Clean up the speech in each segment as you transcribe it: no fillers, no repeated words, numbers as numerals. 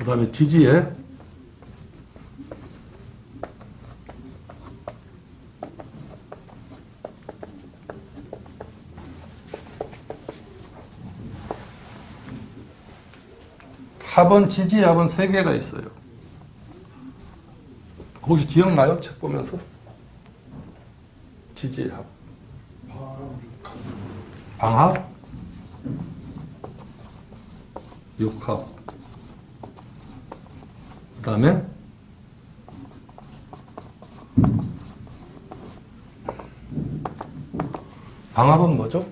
다음에 지지에 합은 지지의 합은 3개가 있어요. 혹시 기억나요? 책 보면서? 지지의 합. 방합, 육합. 그 다음에 방합은 뭐죠?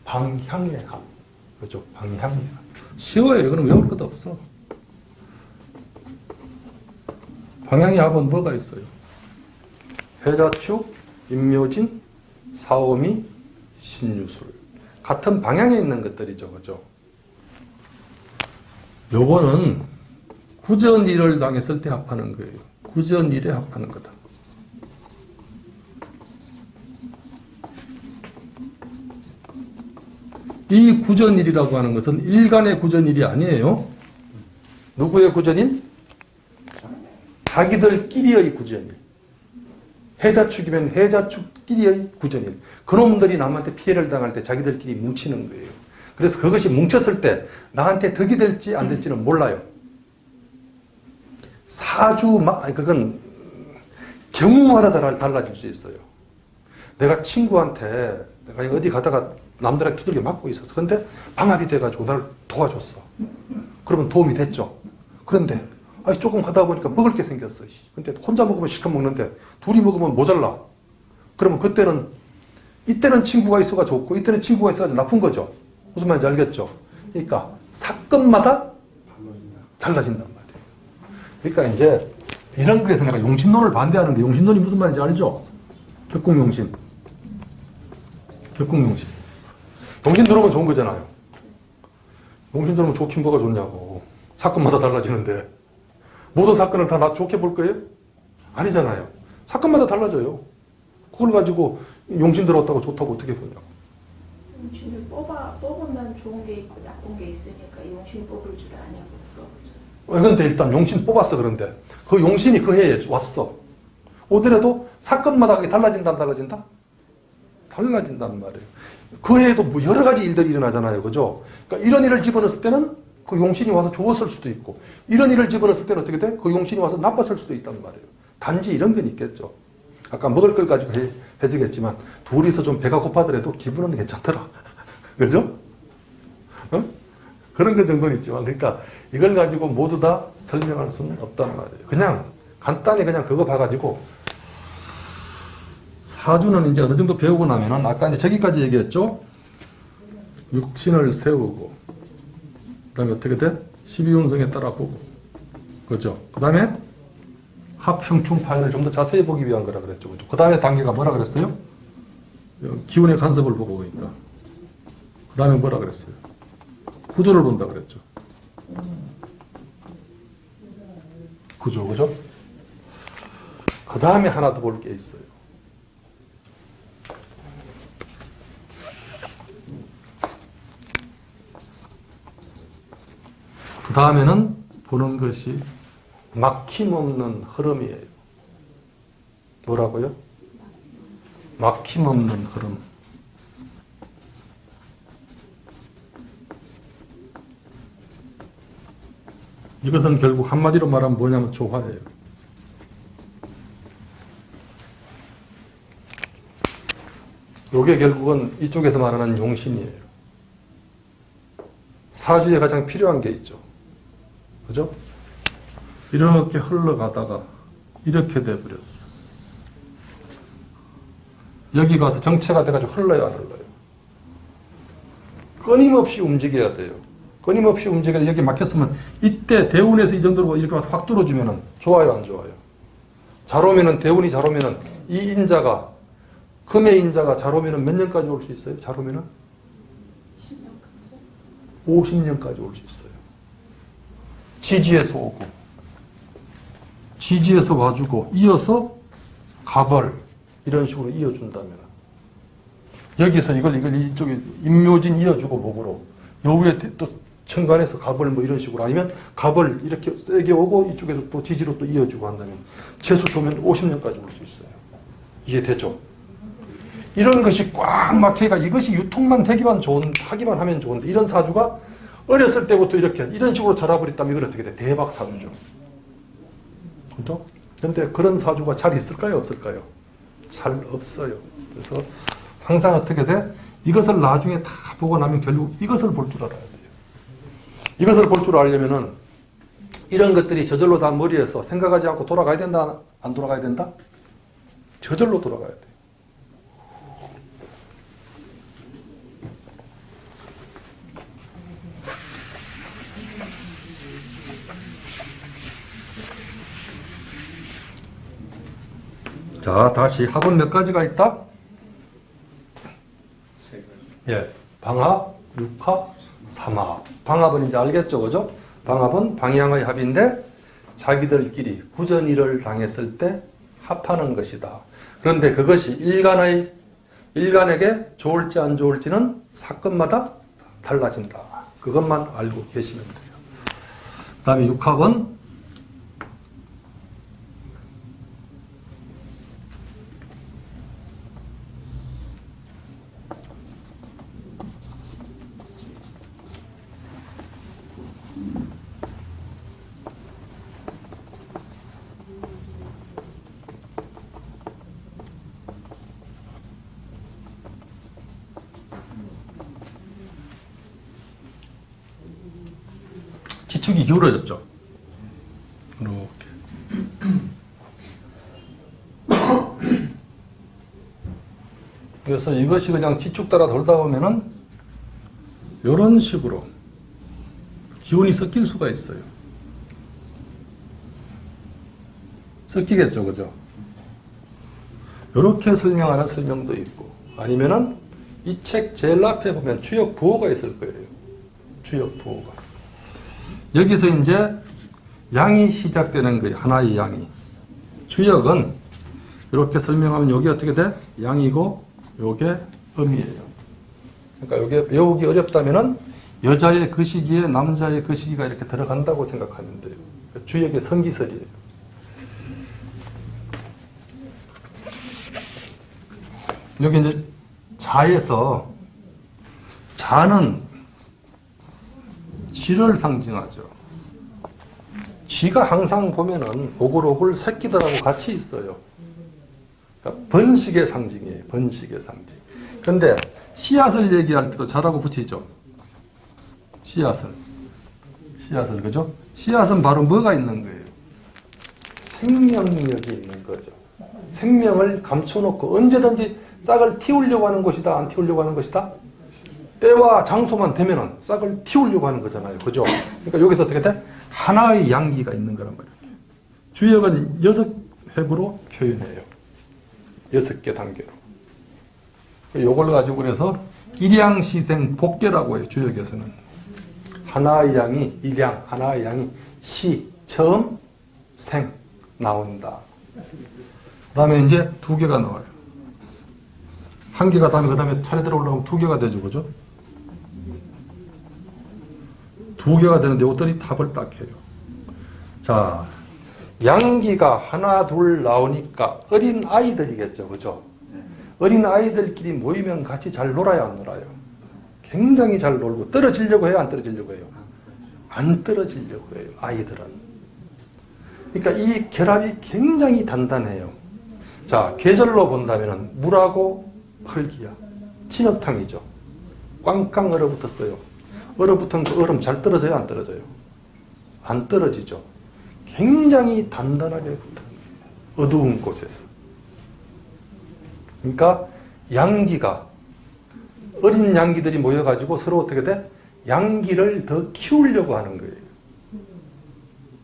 방향의 합. 그죠? 방향의 합. 쉬워요. 이거는 외울 것도 없어. 방향의 합은 뭐가 있어요? 회자축, 임묘진, 사오미, 신유술. 같은 방향에 있는 것들이죠. 그죠? 요거는 구전일을 당했을 때 합하는 거예요. 구전일에 합하는 거다. 이 구전일이라고 하는 것은 일간의 구전일이 아니에요. 누구의 구전일? 자기들끼리의 구전일. 해자축이면 해자축끼리의 구전일. 그놈들이 남한테 피해를 당할 때 자기들끼리 뭉치는 거예요. 그래서 그것이 뭉쳤을 때 나한테 덕이 될지 안 될지는 몰라요. 그건 경우마다 달라질 수 있어요. 내가 친구한테 내가 어디 가다가 남들한테 두들겨 맞고 있었어. 그런데 방합이 돼가지고 나를 도와줬어. 그러면 도움이 됐죠. 그런데 조금 가다 보니까 먹을 게 생겼어. 근데 혼자 먹으면 실컷 먹는데 둘이 먹으면 모자라. 그러면 그때는 이때는 친구가 있어가 좋고 이때는 친구가 있어가 나쁜 거죠. 무슨 말인지 알겠죠? 그러니까 사건마다 달라진단 말이에요. 그러니까 이제 이런 거에서 내가 용신론을 반대하는 게 용신론이 무슨 말인지 알죠? 격공용신. 격공용신. 용신 들어오면 좋은 거잖아요. 용신 들어오면 좋긴 뭐가 좋냐고. 사건마다 달라지는데 모든 사건을 다 좋게 볼 거예요? 아니잖아요. 사건마다 달라져요. 그걸 가지고 용신 들어왔다고 좋다고 어떻게 보냐고. 용신을 뽑으면 좋은 게 있고 나쁜 게 있으니까 용신 뽑을 줄 아냐고 물어보죠. 그런데 일단 용신 뽑았어. 그런데 그 용신이 그 해에 왔어. 오더라도 사건마다 그게 달라진다 안 달라진다? 달라진단 말이에요. 그 해에도 뭐 여러 가지 일들이 일어나잖아요. 그죠? 그러니까 이런 일을 집어넣었을 때는 그 용신이 와서 좋았을 수도 있고 이런 일을 집어넣었을 때는 어떻게 돼? 그 용신이 와서 나빴을 수도 있단 말이에요. 단지 이런 건 있겠죠. 아까 먹을 걸 가지고 해석했지만 둘이서 좀 배가 고파더라도 기분은 괜찮더라. 그죠? 어? 그런 거 정도는 있지만 그러니까 이걸 가지고 모두 다 설명할 수는 없단 말이에요. 그냥 간단히 그냥 그거 봐가지고 사주는 이제 어느 정도 배우고 나면은 아까 이제 저기까지 얘기했죠? 육신을 세우고 그 다음에 어떻게 돼? 12운성에 따라 보고 그죠? 그 다음에 합형충 파열을 좀 더 자세히 보기 위한 거라 그랬죠. 그죠? 그 다음에 단계가 뭐라 그랬어요? 기운의 간섭을 보고 보니까 그 다음에 뭐라 그랬어요? 구조를 본다 그랬죠. 구조, 그죠? 그 다음에 하나 더 볼 게 있어요. 그 다음에는 보는 것이 막힘없는 흐름이에요. 뭐라고요? 막힘없는 흐름. 이것은 결국 한마디로 말하면 뭐냐면 조화예요. 이게 결국은 이쪽에서 말하는 용신이에요. 사주에 가장 필요한 게 있죠. 그죠? 이렇게 흘러가다가 이렇게 돼버렸어. 여기 가서 정체가 돼가지고 흘러야 안 흘러요. 끊임없이 움직여야 돼요. 끊임없이 움직여야 여기 막혔으면 이때 대운에서 이 정도로 이렇게 와서 확 뚫어주면 좋아요, 안 좋아요? 잘 오면은 대운이 잘 오면은 이 인자가 금의 인자가 잘 오면은 몇 년까지 올 수 있어요? 잘 오면은 50년까지 올 수 있어요. 지지에서 오고 지지에서 와주고 이어서 가벌 이런 식으로 이어준다면 여기서 이걸 이쪽에 임묘진 이어주고 목으로 요 위에 또 천간에서 갑을 뭐 이런 식으로 아니면 갑을 이렇게 세게 오고 이쪽에서 또 지지로 또 이어주고 한다면 최소 좋으면 50년까지 올 수 있어요. 이게 되죠. 이런 것이 꽉 막혀가 이것이 유통만 되기만 하기만 하면 좋은데 이런 사주가 어렸을 때부터 이렇게 이런 식으로 자라버렸다면 이건 어떻게 돼? 대박 사주죠. 그렇죠? 그런데 그런 사주가 잘 있을까요? 없을까요? 잘 없어요. 그래서 항상 어떻게 돼? 이것을 나중에 다 보고 나면 결국 이것을 볼 줄 알아야 돼요. 이것을 볼 줄 알려면은 이런 것들이 저절로 다 머리에서 생각하지 않고 돌아가야 된다? 안 돌아가야 된다? 저절로 돌아가야 돼. 자, 다시 합은 몇 가지가 있다? 예, 방합, 육합, 삼합. 방합은 이제 알겠죠, 그죠? 방합은 방향의 합인데 자기들끼리 구전일을 당했을 때 합하는 것이다. 그런데 그것이 일간에게 좋을지 안 좋을지는 사건마다 달라진다. 그것만 알고 계시면 돼요. 그 다음에 육합은 지축이 기울어졌죠. 이렇게. 그래서 이것이 그냥 지축 따라 돌다 보면은 이런 식으로 기운이 섞일 수가 있어요. 섞이겠죠, 그죠? 이렇게 설명하는 설명도 있고, 아니면은 이 책 제일 앞에 보면 주역 부호가 있을 거예요. 주역 부호가. 여기서 이제 양이 시작되는 거예요. 하나의 양이. 주역은 이렇게 설명하면 여기 어떻게 돼? 양이고 요게 음이에요. 그러니까 요게 외우기 어렵다면은 여자의 그 시기에 남자의 그 시기가 이렇게 들어간다고 생각하면 돼요. 주역의 성기설이에요. 여기 이제 자에서 자는 쥐를 상징하죠. 쥐가 항상 보면은 오글오글 새끼들하고 같이 있어요. 그러니까 번식의 상징이에요. 번식의 상징. 그런데 씨앗을 얘기할 때도 자라고 붙이죠. 씨앗을, 그죠? 씨앗은 바로 뭐가 있는 거예요? 생명력이 있는 거죠. 생명을 감춰놓고 언제든지 싹을 틔우려고 하는 것이다, 안 틔우려고 하는 것이다? 때와 장소만 되면은 싹을 틔우려고 하는 거잖아요. 그죠? 그러니까 여기서 어떻게 돼? 하나의 양기가 있는 거란 말이에요. 주역은 6획으로 표현해요. 6개 단계로. 요걸 가지고 그래서 일양시생 복계라고 해요. 주역에서는. 하나의 양이 일양, 하나의 양이 시, 처음, 생 나온다. 그 다음에 이제 2개가 나와요. 1개가 다음에 그 다음에 차례대로 올라가면 2개가 되죠. 그죠? 2개가 되는데 이것들이 답을 딱 해요. 자, 양기가 하나 둘 나오니까 어린 아이들이겠죠. 그죠? 어린 아이들끼리 모이면 같이 잘 놀아요, 안 놀아요? 굉장히 잘 놀고 떨어지려고 해요, 안 떨어지려고 해요? 안 떨어지려고 해요, 아이들은. 그러니까 이 결합이 굉장히 단단해요. 자, 계절로 본다면 물하고 흙이야. 진흙탕이죠. 꽝꽝 얼어붙었어요. 얼어붙은 그 얼음 잘 떨어져요, 안 떨어져요? 안 떨어지죠. 굉장히 단단하게 붙은 거예요. 어두운 곳에서. 그러니까 양기가 어린 양기들이 모여가지고 서로 어떻게 돼? 양기를 더 키우려고 하는 거예요.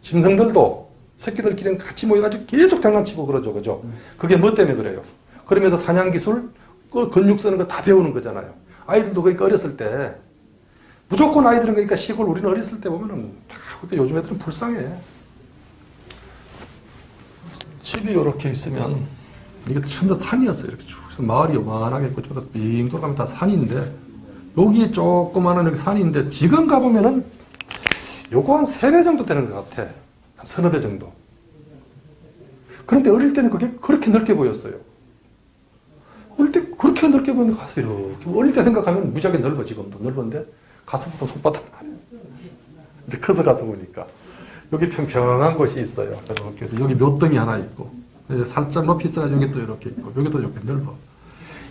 짐승들도 새끼들끼리는 같이 모여가지고 계속 장난치고 그러죠. 그죠? 그게 뭐 때문에 그래요? 그러면서 사냥기술, 그 근육 쓰는 거 다 배우는 거잖아요. 아이들도 그러니까 어렸을 때 무조건 아이들은 그러니까 시골 우리는 어렸을 때 보면은 다 그러니까 요즘 애들은 불쌍해. 집이 이렇게 있으면 이게 전부 산이었어요. 이렇게 쭉. 그래서 마을이 요만하게 있고 저도 빙 돌아가면 다 산인데 여기 조그마한 여기 산인데 지금 가보면은 요거 한 3배 정도 되는 것 같아. 한 서너 배 정도. 그런데 어릴 때는 그게 그렇게 넓게 보였어요. 어릴 때 그렇게 넓게 보이는 가서요. 어릴 때 생각하면 무지하게 넓어, 지금도 넓은데 가서부터 손바닥 말이에요. 이제 커서 가서 보니까 여기 평평한 곳이 있어요. 그래서 여기 묘등이 하나 있고 살짝 높이 있어가지고 여기 또 이렇게 있고 여기도 이렇게 넓어.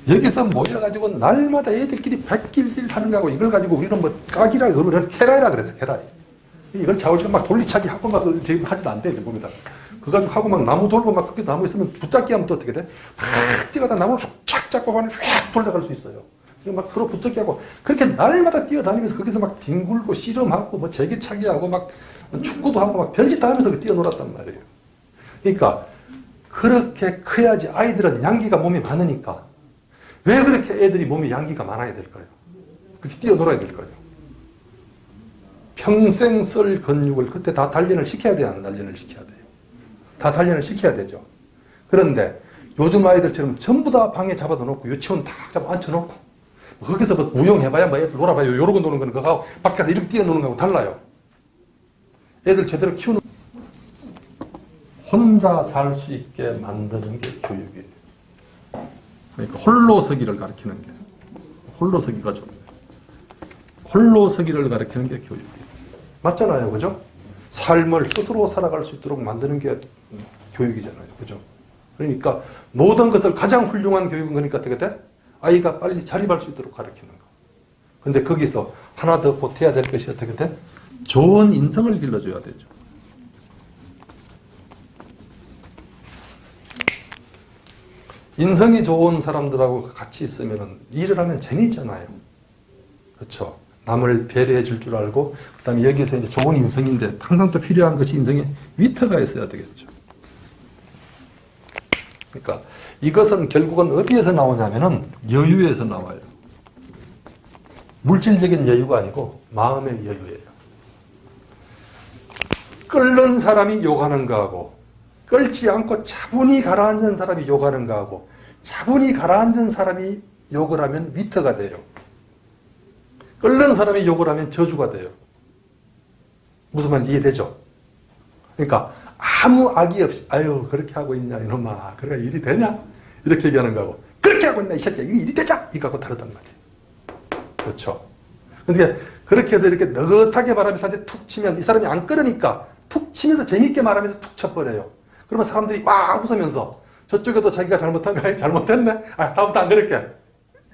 여기서 모여가지고 날마다 애들끼리 백길길 하는 거하고 이걸 가지고 우리는 뭐 까기라 그러면 캐라이라 그래서 캐라이. 이걸 자오지가 막 돌리차기 하고 막 지금 하지도 않대 보니까. 그거 가지고 하고 막 나무 돌고 막 거기서 나무 있으면 붙잡기 하면 또 어떻게 돼? 막 뛰어다 나무를 쫙 잡고 가면 휙 돌려갈 수 있어요. 막 서로 붙잡기 하고 그렇게 날마다 뛰어다니면서 거기서 막 뒹굴고 씨름하고 뭐 제기차기 하고 막 축구도 하고 막 별짓 다 하면서 뛰어놀았단 말이에요. 그러니까 그렇게 커야지 아이들은 양기가 몸에 많으니까 왜 그렇게 애들이 몸에 양기가 많아야 될까요? 그렇게 뛰어놀아야 될까요? 평생 쓸 근육을 그때 다 단련을 시켜야 돼요? 안 단련을 시켜야 돼요? 다 단련을 시켜야 되죠. 그런데 요즘 아이들처럼 전부 다 방에 잡아다 놓고 유치원 다 잡아 앉혀놓고 거기서 뭐 무용해봐야 뭐 애들 놀아봐요. 요러고 노는 거는 그거하고 밖에서 이렇게 뛰어노는 거하고 달라요. 애들 제대로 키우는 혼자 살 수 있게 만드는 게 교육이에요. 그러니까 홀로서기를 가르치는 게 홀로서기가 좋아요. 홀로서기를 가르치는 게 교육이에요. 맞잖아요. 그죠? 삶을 스스로 살아갈 수 있도록 만드는 게 교육이잖아요. 그죠? 그러니까 모든 것을 가장 훌륭한 교육은 그러니까 어떻게 돼? 아이가 빨리 자립할 수 있도록 가르치는 거. 근데 거기서 하나 더 보태야 될 것이 어떻게 돼? 좋은 인성을 길러줘야 되죠. 인성이 좋은 사람들하고 같이 있으면 일을 하면 재미있잖아요. 그렇죠? 남을 배려해 줄 줄 알고 그 다음에 여기서 이제 좋은 인성인데 항상 또 필요한 것이 인성에 위트가 있어야 되겠죠. 그러니까 이것은 결국은 어디에서 나오냐면은 여유에서 나와요. 물질적인 여유가 아니고 마음의 여유예요. 끓는 사람이 욕하는 거하고 끓지 않고 차분히 가라앉은 사람이 욕하는 거하고 차분히 가라앉은 사람이 욕을 하면 위트가 돼요. 끓는 사람이 욕을 하면 저주가 돼요. 무슨 말인지 이해되죠? 그러니까 아무 악의 없이 아유 그렇게 하고 있냐 이놈아 그래 일이 되냐? 이렇게 얘기하는 거하고 그렇게 하고 있나 이 새끼야 이게 일이 되자 이거하고 다르단 말이에요. 그렇죠? 그러니까 그렇게 해서 이렇게 느긋하게 말하면서 한테 툭 치면 이 사람이 안 끓으니까 툭 치면서 재밌게 말하면서 툭 쳐버려요. 그러면 사람들이 와 웃으면서 저쪽에도 자기가 잘못한 거 잘못했네? 아 다음부터 안 그럴게.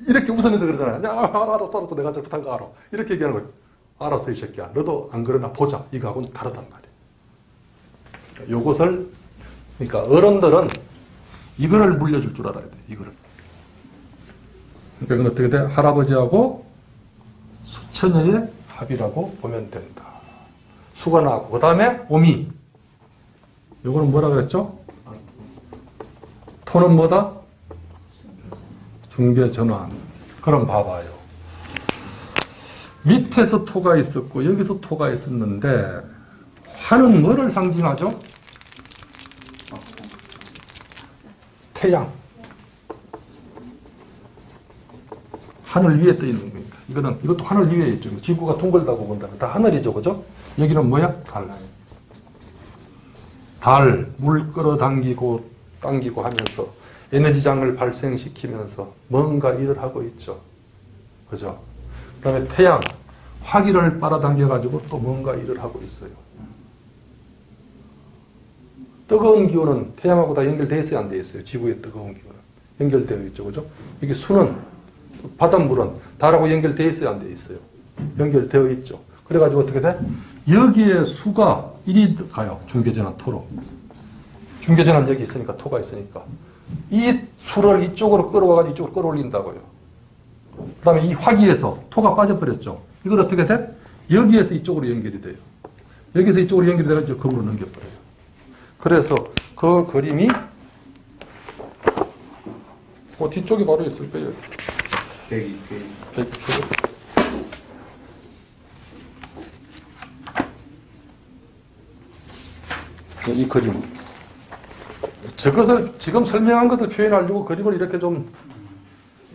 이렇게 웃으면서 그러잖아요. 알았어 내가 잘못한 거 알아. 이렇게 얘기하는 거예요. 알았어 이 새끼야 너도 안 그러나 보자. 이거하고는 다르단 말이에요. 요것을 그러니까 어른들은 이거를 물려줄 줄 알아야 돼. 이거를. 그러니까 이건 어떻게 돼? 할아버지하고 수처녀의 합이라고 보면 된다. 수가 나고 그 다음에 오미. 요거는 뭐라 그랬죠? 토는 뭐다? 중개전환. 그럼 봐봐요. 밑에서 토가 있었고 여기서 토가 있었는데 화는 뭐를 상징하죠? 태양. 하늘 위에 떠 있는 겁니다. 이것도 하늘 위에 있죠. 지구가 둥글다고 본다면 다 하늘이죠. 그죠? 여기는 뭐야? 달. 달, 물 끌어당기고 당기고 하면서 에너지장을 발생시키면서 뭔가 일을 하고 있죠. 그죠? 그 다음에 태양, 화기를 빨아당겨가지고 또 뭔가 일을 하고 있어요. 뜨거운 기운은 태양하고 다 연결되어 있어요? 안 되어 있어요? 지구의 뜨거운 기운은. 연결되어 있죠. 그죠? 여기 수는, 바닷물은 달하고 연결되어 있어요? 안 되어 있어요? 연결되어 있죠. 그래가지고 어떻게 돼? 여기에 수가 1이 가요. 중개전환 토로. 중개전환 여기 있으니까 토가 있으니까. 이 수를 이쪽으로 끌어와가지고 이쪽으로 끌어올린다고요. 그 다음에 이 화기에서 토가 빠져버렸죠. 이걸 어떻게 돼? 여기에서 이쪽으로 연결이 돼요. 여기서 이쪽으로 연결이 돼가지고 금으로 넘겨버려요. 그래서 그 그림이 뒤쪽에 바로 있을 거예요. 102. 이 그림. 저것을 지금 설명한 것을 표현하려고 그림을 이렇게 좀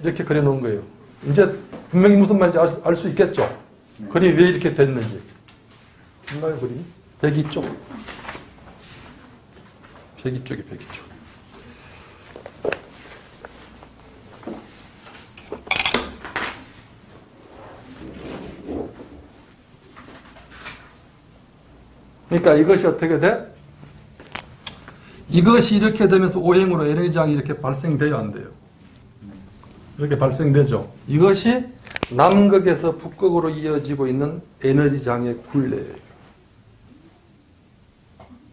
이렇게 그려놓은 거예요. 이제 분명히 무슨 말인지 알 수 있겠죠? 그림이 왜 이렇게 됐는지. 뭔가요, 그림이? 배기 쪽. 배기 쪽이 배기 쪽. 그러니까 이것이 어떻게 돼? 이것이 이렇게 되면서 오행으로 에너지장이 이렇게 발생돼야 안 돼요. 이렇게 발생되죠. 이것이 남극에서 북극으로 이어지고 있는 에너지장의 굴레예요.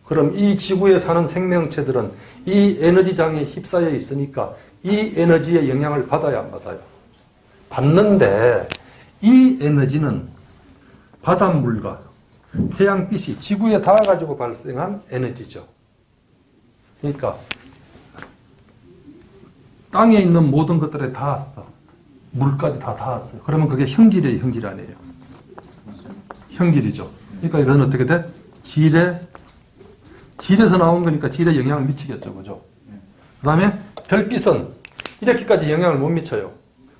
그럼 이 지구에 사는 생명체들은 이 에너지장에 휩싸여 있으니까 이 에너지의 영향을 받아야 안 받아요? 받는데 이 에너지는 바닷물과 태양빛이 지구에 닿아가지고 발생한 에너지죠. 그러니까 땅에 있는 모든 것들에 닿았어. 물까지 다 닿았어요. 그러면 그게 형질이에요, 형질 아니에요? 형질이죠. 그러니까 이것은 어떻게 돼? 질에서 나온 거니까 질에 영향을 미치겠죠. 그죠? 그 다음에 별빛은 이렇게까지 영향을 못 미쳐요.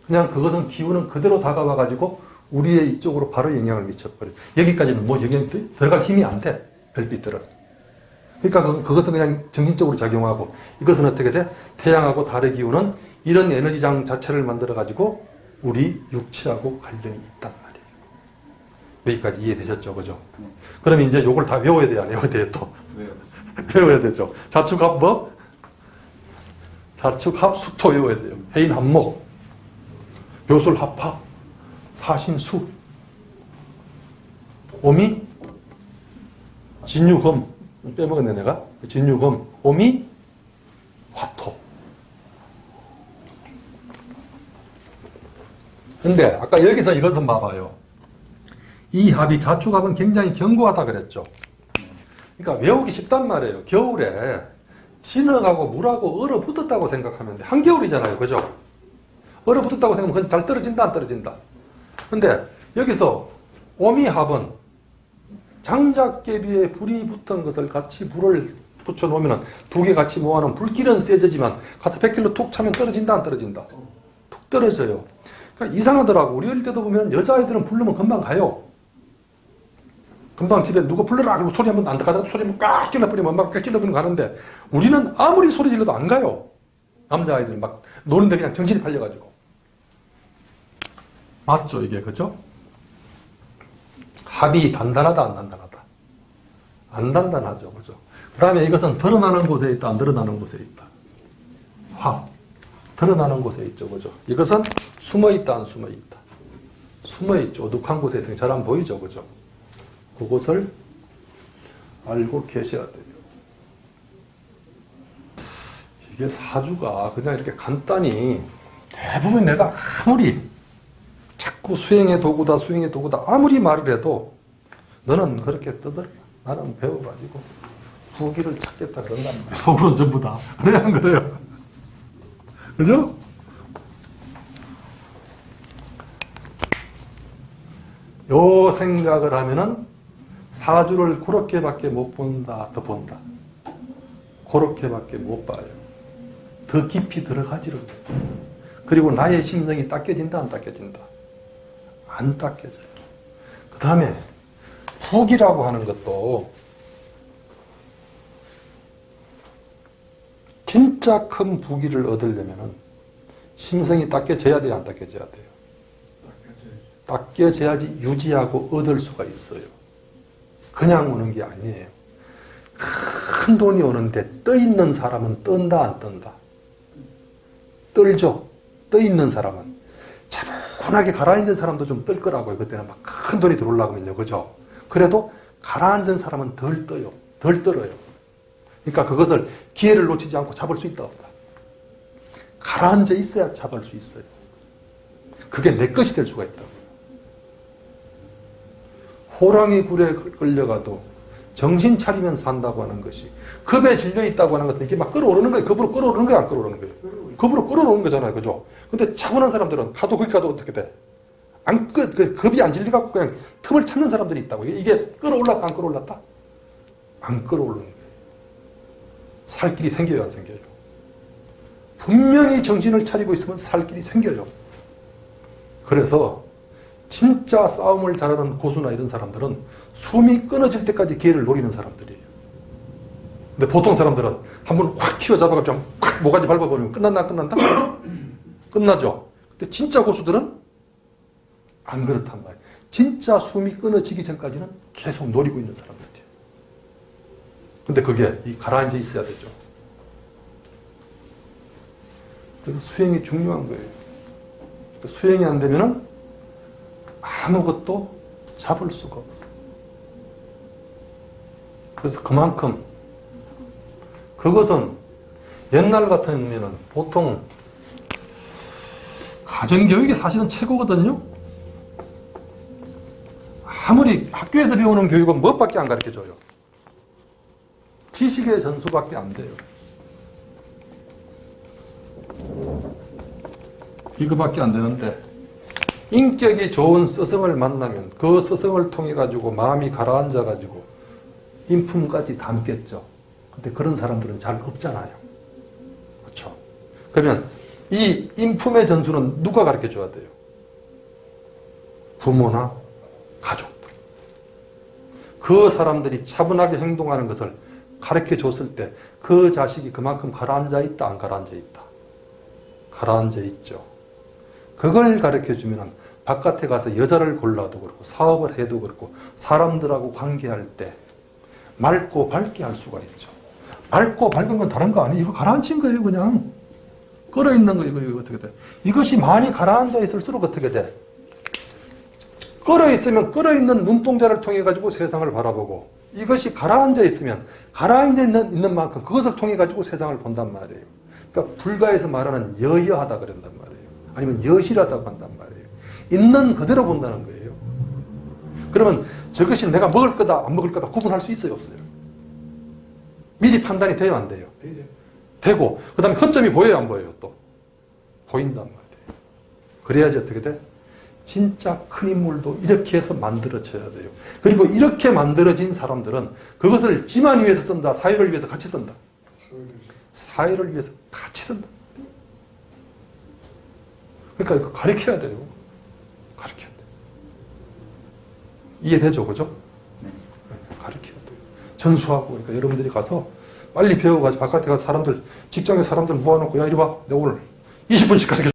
그냥 그것은 기운은 그대로 다가와가지고 우리의 이쪽으로 바로 영향을 미쳐버려요. 여기까지는 뭐 영향이 들어갈 힘이 안 돼. 별빛들은. 그러니까 그것은 그냥 정신적으로 작용하고 이것은 어떻게 돼? 태양하고 달의 기운은 이런 에너지장 자체를 만들어가지고 우리 육체하고 관련이 있단 말이에요. 여기까지 이해되셨죠? 그죠? 그러면 이제 요걸 다 외워야 돼요? 안 외워야 돼요? 또? 왜요? 외워야 되죠. 자축합 뭐? 자축합 수토 외워야 돼요. 해인합목, 묘술합합, 사신수, 오미, 진유금, 빼먹었네 내가. 진유금, 오미, 화토. 근데 아까 여기서 이것은 봐봐요. 이 합이 자축합은 굉장히 견고하다 그랬죠. 그러니까 외우기 쉽단 말이에요. 겨울에 진흙하고 물하고 얼어붙었다고 생각하면 돼. 한겨울이잖아요. 그죠? 얼어붙었다고 생각하면 그건 잘 떨어진다 안 떨어진다. 근데 여기서 오미합은 장작개비에 불이 붙은 것을 같이 불을 붙여놓으면 두 개 같이 모아놓으면 불길은 세지지만 가서 100kg 툭 차면 떨어진다 안 떨어진다. 툭 떨어져요. 그러니까 이상하더라고. 우리 어릴 때도 보면 여자아이들은 부르면 금방 가요. 금방 집에 누가 불러라 그러고 소리 한번 안 들어가다가 소리 한번 꽉 찔러버리면 막 꽉 찔러버리면 가는데 우리는 아무리 소리 질러도 안 가요. 남자아이들 막 노는데 그냥 정신이 팔려가지고. 맞죠 이게 그죠? 합이 단단하다 안 단단하다? 안 단단하죠. 그죠? 그 다음에 이것은 드러나는 곳에 있다 안 드러나는 곳에 있다? 합. 드러나는 곳에 있죠. 그죠? 이것은 숨어있다 안 숨어있다? 숨어있죠. 어둑한 곳에 있으니 잘 안 보이죠. 그죠? 그것을 알고 계셔야 돼요. 이게 사주가 그냥 이렇게 간단히 대부분 내가 아무리 자꾸 수행의 도구다 수행의 도구다 아무리 말을 해도 너는 그렇게 떠들어. 나는 배워가지고 부기를 찾겠다 그런단 말이야. 속으로는 전부 다. 그래 안 그래요? 그죠? 요 생각을 하면은 사주를 그렇게밖에 못 본다, 더 본다. 그렇게밖에 못 봐요. 더 깊이 들어가지를 못해요. 그리고 나의 심성이 닦여진다, 안 닦여진다? 안 닦여져요. 그 다음에 북이라고 하는 것도 진짜 큰 부기를 얻으려면은 심성이 닦여져야 돼요, 안 닦여져야 돼요? 닦여져야지 유지하고 얻을 수가 있어요. 그냥 오는 게 아니에요. 큰 돈이 오는데 떠 있는 사람은 떤다 안 떤다? 떨죠. 떠 있는 사람은. 차분하게 가라앉은 사람도 좀 뜰 거라고요. 그때는 막 큰 돈이 들어오려고 하면요. 그죠? 그래도 가라앉은 사람은 덜 떠요. 덜 떨어요. 그러니까 그것을 기회를 놓치지 않고 잡을 수 있다 없다. 가라앉아 있어야 잡을 수 있어요. 그게 내 것이 될 수가 있다고요. 호랑이 굴에 끌려가도 정신 차리면 산다고 하는 것이 급에 질려 있다고 하는 것은 이게 막 끌어오르는 거예요. 급으로 끌어오르는 거예요, 안 끌어오르는 거예요? 급으로 끌어오르는 거잖아요. 그죠? 근데 차분한 사람들은 가도 거기 가도 어떻게 돼? 급이 안 질려갖고 그냥 틈을 찾는 사람들이 있다고. 이게 끌어올랐다, 안 끌어올랐다? 안 끌어오르는 거예요. 살 길이 생겨요, 안 생겨요? 분명히 정신을 차리고 있으면 살 길이 생겨요. 그래서 진짜 싸움을 잘하는 고수나 이런 사람들은 숨이 끊어질 때까지 기회를 노리는 사람들이에요. 근데 보통 사람들은 한번 확 휘어잡아가지고 확 모가지 밟아버리면 끝났나 끝난다? 끝나죠. 근데 진짜 고수들은 안 그렇단 말이에요. 진짜 숨이 끊어지기 전까지는 계속 노리고 있는 사람들이에요. 근데 그게 가라앉아 있어야 되죠. 그래서 수행이 중요한 거예요. 수행이 안 되면은 아무것도 잡을 수가 없어요. 그래서 그만큼 그것은 옛날 같으면은 보통 가정교육이 사실은 최고거든요. 아무리 학교에서 배우는 교육은 무엇밖에 안 가르쳐줘요. 지식의 전수밖에 안 돼요. 이거밖에 안 되는데 인격이 좋은 스승을 만나면 그 스승을 통해 가지고 마음이 가라앉아 가지고 인품까지 담겠죠. 근데 그런 사람들은 잘 없잖아요. 그렇죠? 그러면 이 인품의 전수는 누가 가르쳐 줘야 돼요? 부모나 가족들. 그 사람들이 차분하게 행동하는 것을 가르쳐 줬을 때 그 자식이 그만큼 가라앉아 있다, 안 가라앉아 있다? 가라앉아 있죠. 그걸 가르쳐 주면 바깥에 가서 여자를 골라도 그렇고 사업을 해도 그렇고 사람들하고 관계할 때 맑고 밝게 할 수가 있죠. 맑고 밝은 건 다른 거 아니에요. 이거 가라앉힌 거예요, 그냥. 끌어있는 거, 이거 어떻게 돼? 이것이 많이 가라앉아 있을수록 어떻게 돼? 끌어있으면 끌어있는 눈동자를 통해 가지고 세상을 바라보고 이것이 가라앉아 있으면 가라앉아 있는 만큼 그것을 통해 가지고 세상을 본단 말이에요. 그러니까 불가에서 말하는 여여하다 그런단 말이에요. 아니면 여실하다고 한단 말이에요. 있는 그대로 본다는 거예요. 그러면 저것이 내가 먹을 거다 안 먹을 거다 구분할 수 있어요, 없어요? 미리 판단이 돼요, 안 돼요? 되죠. 되고 그 다음에 허점이 보여요, 안 보여요? 또 보인단 말이에요. 그래야지 어떻게 돼? 진짜 큰 인물도 이렇게 해서 만들어져야 돼요. 그리고 이렇게 만들어진 사람들은 그것을 지만 위해서 쓴다, 사회를 위해서 같이 쓴다. 사회를 위해서 같이 쓴다. 그러니까 이거 가르쳐야 돼요. 가르쳐야 돼요. 이해되죠? 그죠? 네. 가르쳐야 돼요. 전수하고, 그러니까 여러분들이 가서 빨리 배워가지고 바깥에 가서 사람들, 직장에 사람들 모아놓고, 야, 이리 와. 내가 오늘 20분씩 가르쳐